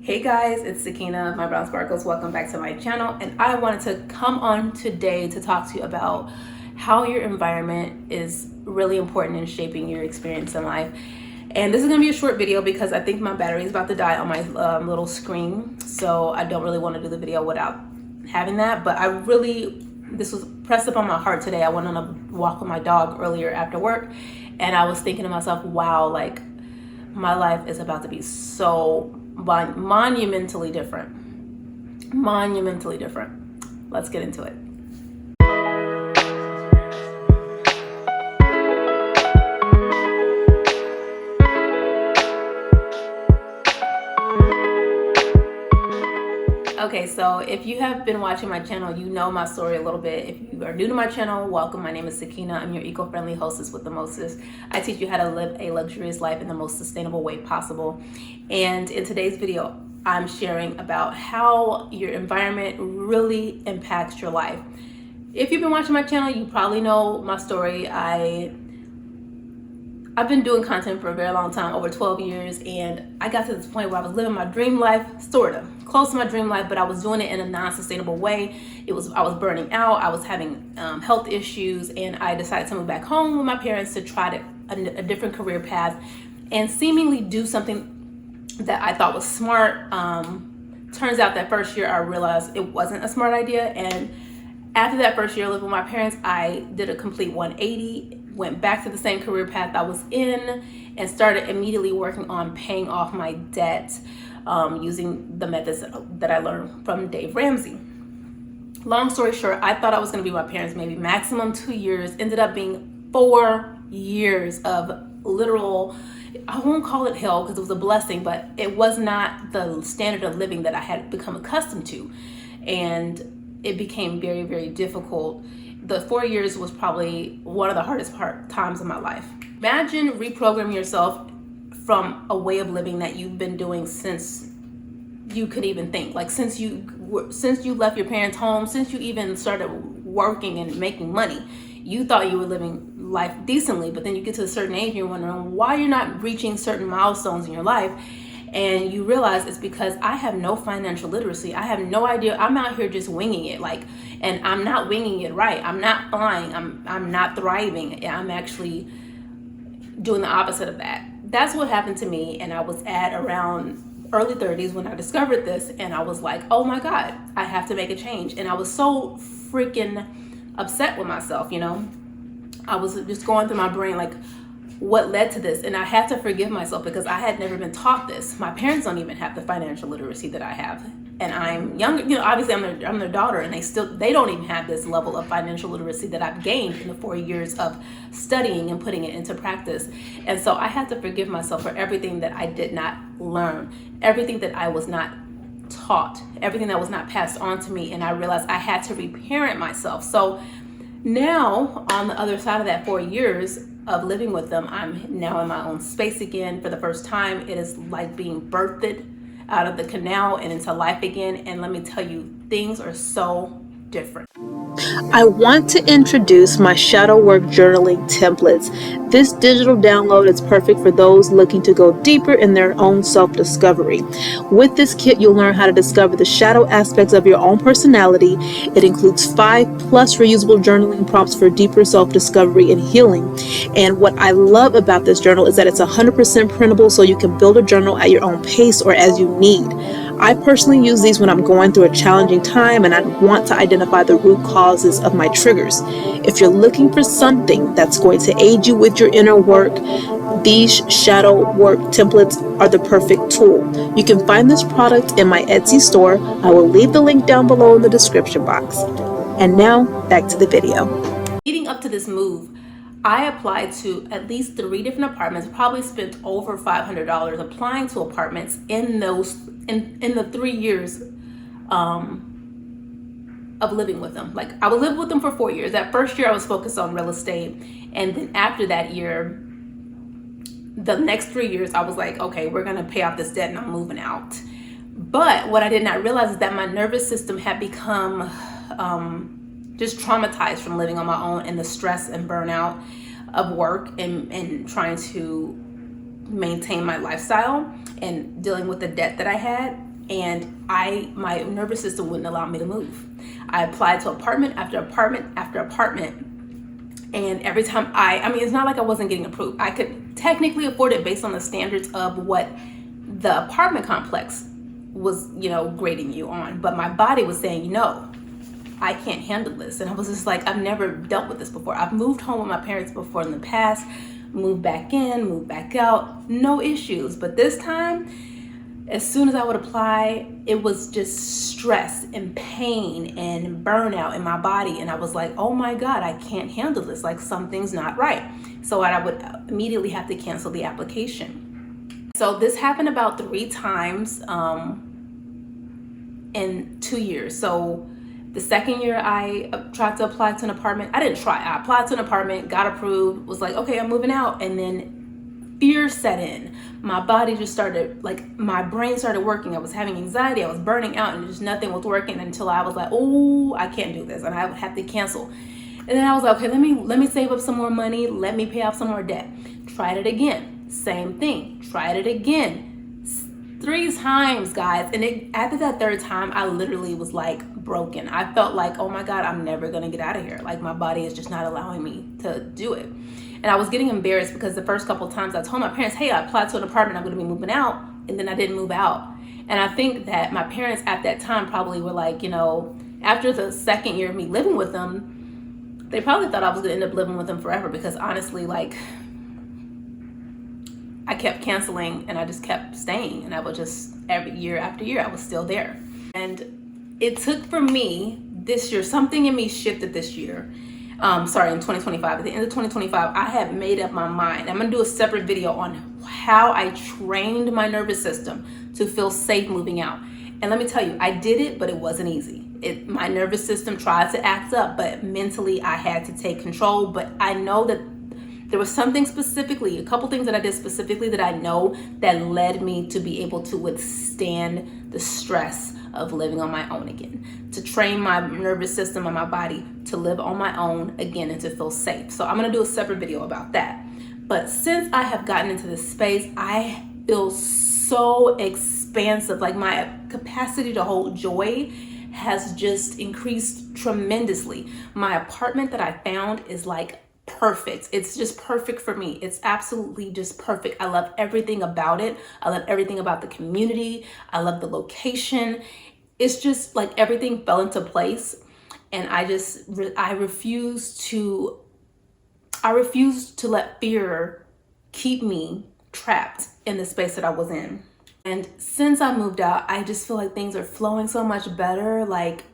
Hey guys, it's Sakina of My Brown Sparkles. Welcome back to my channel, and I wanted to come on today to talk to you about how your environment is really important in shaping your experience in life. And this is going to be a short video because I think my battery is about to die on my little screen, so I don't really want to do the video without having that. But this was pressed up on my heart today. I went on a walk with my dog earlier after work, and I was thinking to myself, wow, like my life is about to be so monumentally different. Let's get into it. Okay, so if you have been watching my channel, you know my story a little bit. If you are new to my channel, welcome. My name is Sakina. I'm your eco-friendly hostess with the mostest. I teach you how to live a luxurious life in the most sustainable way possible. And in today's video, I'm sharing about how your environment really impacts your life. If you've been watching my channel, you probably know my story. I've been doing content for a very long time, over 12 years, and I got to this point where I was living my dream life, sort of, close to my dream life, but I was doing it in a non-sustainable way. I was burning out, I was having health issues, and I decided to move back home with my parents to try a different career path and seemingly do something that I thought was smart. Turns out that first year I realized it wasn't a smart idea, and after that first year living with my parents, I did a complete 180, went back to the same career path I was in, and started immediately working on paying off my debt using the methods that I learned from Dave Ramsey. Long story short, I thought I was going to be with my parents maybe maximum 2 years. Ended up being 4 years of literal, I won't call it hell because it was a blessing, but it was not the standard of living that I had become accustomed to. And it became very, very difficult. The 4 years was probably one of the hardest times of my life. Imagine reprogramming yourself from a way of living that you've been doing since you could even think. Like since you left your parents' home, since you even started working and making money, you thought you were living life decently, but then you get to a certain age and you're wondering why you're not reaching certain milestones in your life. And you realize it's because I have no financial literacy. I have no idea. I'm out here just winging it, and I'm not winging it right. I'm not flying. I'm not thriving. I'm actually doing the opposite of that. That's what happened to me. And I was at around early 30s when I discovered this, and I was like, oh my God, I have to make a change. And I was so freaking upset with myself, I was just going through my brain like, what led to this? And I had to forgive myself because I had never been taught this. My parents don't even have the financial literacy that I have, and I'm younger. Obviously I'm their daughter, and they don't even have this level of financial literacy that I've gained in the 4 years of studying and putting it into practice. And so I had to forgive myself for everything that I did not learn, everything that I was not taught, everything that was not passed on to me. And I realized I had to reparent myself. So now, on the other side of that 4 years of living with them, I'm now in my own space again for the first time. It is like being birthed out of the canal and into life again. And let me tell you, things are so different. I want to introduce my shadow work journaling templates. This digital download is perfect for those looking to go deeper in their own self-discovery. With this kit, you'll learn how to discover the shadow aspects of your own personality. It includes 5+ reusable journaling prompts for deeper self-discovery and healing. And what I love about this journal is that it's 100% printable, so you can build a journal at your own pace or as you need. I personally use these when I'm going through a challenging time and I want to identify the root causes of my triggers. If you're looking for something that's going to aid you with your inner work, these shadow work templates are the perfect tool. You can find this product in my Etsy store. I will leave the link down below in the description box. And now, back to the video. Leading up to this move, I applied to at least 3 different apartments, probably spent over $500 applying to apartments in the 3 years of living with them. Like, I would live with them for 4 years. That first year I was focused on real estate, and then after that year, the next 3 years I was like, okay, we're gonna pay off this debt and I'm moving out. But what I did not realize is that my nervous system had become just traumatized from living on my own and the stress and burnout of work and trying to maintain my lifestyle and dealing with the debt that I had. and my nervous system wouldn't allow me to move. I applied to apartment after apartment after apartment, and every time I mean, it's not like I wasn't getting approved. I could technically afford it based on the standards of what the apartment complex was, grading you on. But my body was saying, no, I can't handle this. And I was just like, I've never dealt with this before. I've moved home with my parents before in the past, moved back in, moved back out, no issues. But this time, as soon as I would apply, it was just stress and pain and burnout in my body. And I was like, oh my God, I can't handle this. Like, something's not right. So I would immediately have to cancel the application. So this happened about 3 times in 2 years. So the second year I tried to apply to an apartment, I applied to an apartment, got approved, was like, okay, I'm moving out. And then fear set in. My body just started, like, my brain started working. I was having anxiety, I was burning out, and just nothing was working until I was like, oh, I can't do this. And I would have to cancel. And then I was like, okay, let me save up some more money. Let me pay off some more debt. Tried it again. Same thing. Tried it again. 3 times, guys. And after that 3rd time, I literally was like broken. I felt like, oh my God, I'm never going to get out of here. Like, my body is just not allowing me to do it. And I was getting embarrassed because the first couple of times I told my parents, hey, I applied to an apartment, I'm going to be moving out. And then I didn't move out. And I think that my parents at that time probably were like, after the 2nd year of me living with them, they probably thought I was going to end up living with them forever, because honestly, like, I kept canceling and I just kept staying, and I would just, every year after year, I was still there. And it took for me this year, something in me shifted this year. In 2025, at the end of 2025, I had made up my mind. I'm gonna do a separate video on how I trained my nervous system to feel safe moving out. And let me tell you, I did it, but it wasn't easy. My nervous system tried to act up, but mentally I had to take control. But I know that there was something specifically, a couple things that I did specifically that I know that led me to be able to withstand the stress of living on my own again, to train my nervous system and my body to live on my own again and to feel safe. So I'm gonna do a separate video about that. But since I have gotten into this space, I feel so expansive. Like, my capacity to hold joy has just increased tremendously. My apartment that I found is like perfect. It's just perfect for me. It's absolutely just perfect. I love everything about it. I love everything about the community. I love the location. It's just like everything fell into place. And I refuse to let fear keep me trapped in the space that I was in. And since I moved out, I just feel like things are flowing so much better. Like,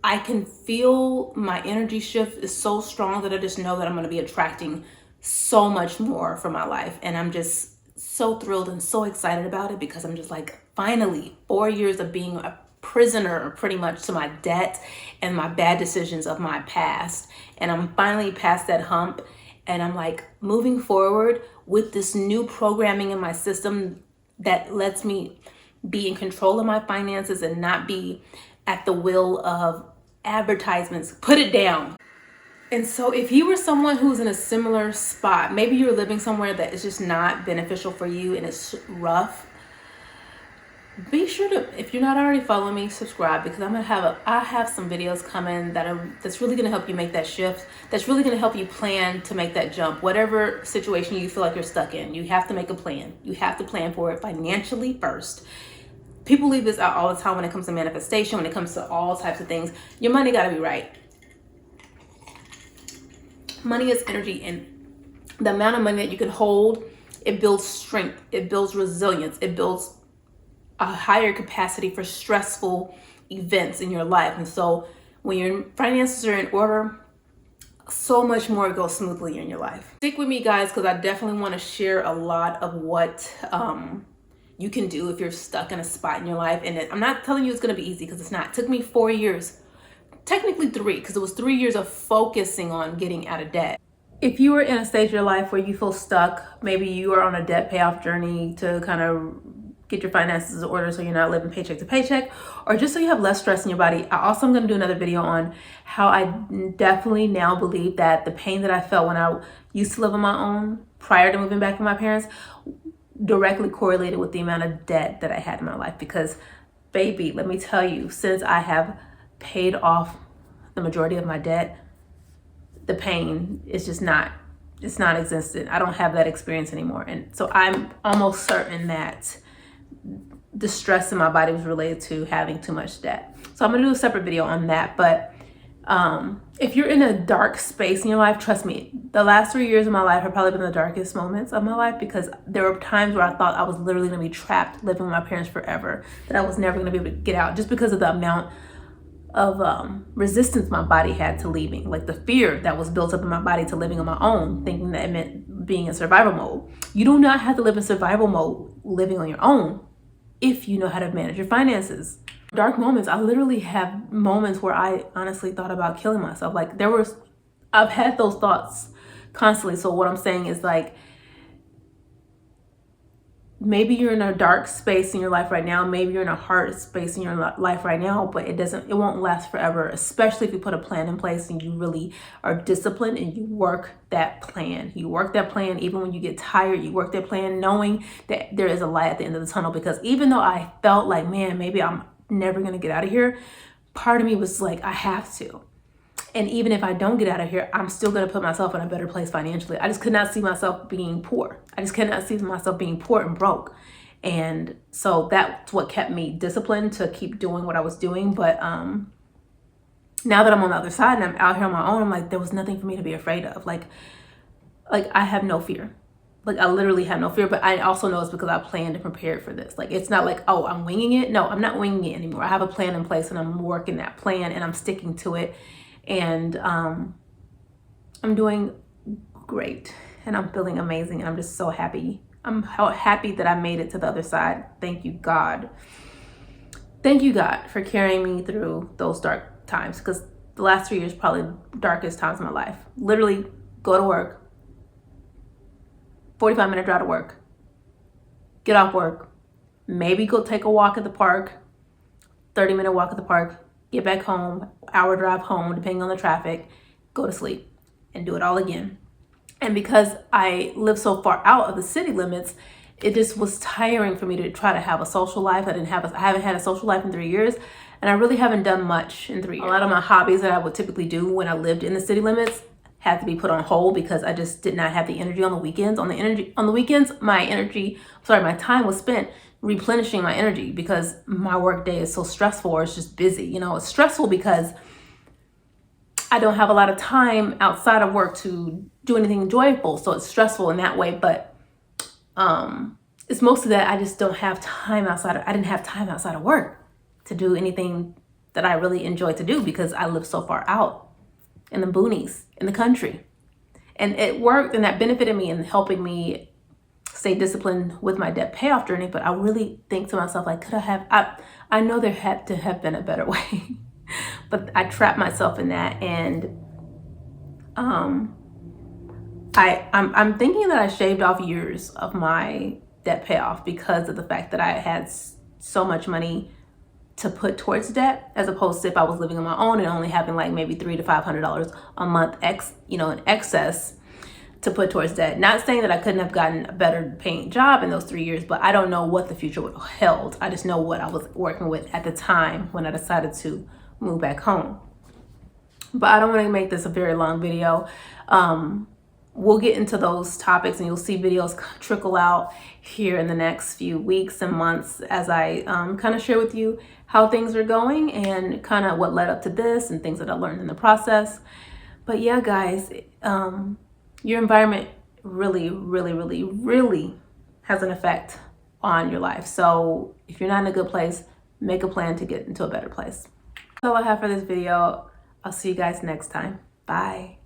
I can feel my energy shift is so strong that I just know that I'm going to be attracting so much more for my life. And I'm just so thrilled and so excited about it, because I'm just like, finally, 4 years of being a prisoner pretty much to my debt and my bad decisions of my past. And I'm finally past that hump. And I'm like moving forward with this new programming in my system that lets me be in control of my finances and not be at the will of advertisements. Put it down. And so if you were someone who's in a similar spot, maybe you're living somewhere that is just not beneficial for you and it's rough, be sure to, if you're not already following me, subscribe, because I have some videos coming that's really gonna help you make that shift. That's really gonna help you plan to make that jump. Whatever situation you feel like you're stuck in, you have to make a plan. You have to plan for it financially first. People leave this out all the time when it comes to manifestation, when it comes to all types of things. Your money gotta be right. Money is energy, and the amount of money that you can hold, it builds strength, it builds resilience, it builds a higher capacity for stressful events in your life. And so when your finances are in order, so much more goes smoothly in your life. Stick with me, guys, because I definitely want to share a lot of what you can do if you're stuck in a spot in your life. And I'm not telling you it's going to be easy, because it's not. It took me 4 years, technically 3, because it was 3 years of focusing on getting out of debt. If you are in a stage of your life where you feel stuck, maybe you are on a debt payoff journey to kind of get your finances in order so you're not living paycheck to paycheck, or just so you have less stress in your body. I also am going to do another video on how I definitely now believe that the pain that I felt when I used to live on my own prior to moving back with my parents directly correlated with the amount of debt that I had in my life, because baby, let me tell you, since I have paid off the majority of my debt, the pain is just not, it's non-existent. I don't have that experience anymore. And so I'm almost certain that the stress in my body was related to having too much debt. So I'm gonna do a separate video on that. But if you're in a dark space in your life, trust me, the last 3 years of my life have probably been the darkest moments of my life, because there were times where I thought I was literally gonna be trapped living with my parents forever, that I was never gonna be able to get out, just because of the amount of resistance my body had to leaving, like the fear that was built up in my body to living on my own, thinking that it meant being in survival mode. You do not have to live in survival mode living on your own if you know how to manage your finances. Dark moments, I literally have moments where I honestly thought about killing myself. Like I've had those thoughts constantly. So what I'm saying is, like, maybe you're in a dark space in your life right now. Maybe you're in a hard space in your life right now, but it won't last forever, especially if you put a plan in place and you really are disciplined and you work that plan. You work that plan even when you get tired. You work that plan knowing that there is a light at the end of the tunnel, because even though I felt like, man, maybe I'm never going to get out of here, part of me was like, I have to. And even if I don't get out of here, I'm still going to put myself in a better place financially. I just could not see myself being poor. I just could not see myself being poor and broke. And so that's what kept me disciplined to keep doing what I was doing. But now that I'm on the other side and I'm out here on my own, I'm like, there was nothing for me to be afraid of. Like I have no fear. Like, I literally have no fear, but I also know it's because I planned and prepared for this. Like, it's not like, oh, I'm winging it. No, I'm not winging it anymore. I have a plan in place and I'm working that plan and I'm sticking to it. And I'm doing great and I'm feeling amazing. And I'm just so happy. I'm happy that I made it to the other side. Thank you, God. Thank you, God, for carrying me through those dark times, because the last 3 years probably the darkest times of my life. Literally go to work, 45-minute drive to work, get off work, maybe go take a walk at the park, 30-minute walk at the park, get back home, hour drive home, depending on the traffic, go to sleep, and do it all again. And because I live so far out of the city limits, it just was tiring for me to try to have a social life. I haven't had a social life in 3 years, and I really haven't done much in 3 years. A lot of my hobbies that I would typically do when I lived in the city limits had to be put on hold because I just did not have the energy on the weekends. On the weekends, my time was spent replenishing my energy, because my work day is so stressful, or it's just busy. You know, it's stressful because I don't have a lot of time outside of work to do anything joyful. So it's stressful in that way, but it's mostly that I just don't have time I didn't have time outside of work to do anything that I really enjoy to do, because I live so far out in the boonies, in the country. And it worked, and that benefited me in helping me stay disciplined with my debt payoff journey. But I really think to myself, like, I know there had to have been a better way, but I trapped myself in that. And I'm thinking that I shaved off years of my debt payoff because of the fact that I had so much money to put towards debt, as opposed to if I was living on my own and only having like maybe $300 to $500 a month in excess to put towards debt. Not saying that I couldn't have gotten a better paying job in those 3 years, but I don't know what the future would have held. I just know what I was working with at the time when I decided to move back home. But I don't want to make this a very long video. We'll get into those topics, and you'll see videos trickle out here in the next few weeks and months as I kind of share with you how things are going and kind of what led up to this and things that I learned in the process. But yeah, guys, your environment really, really, really, really has an effect on your life. So if you're not in a good place, make a plan to get into a better place. That's all I have for this video. I'll see you guys next time. Bye.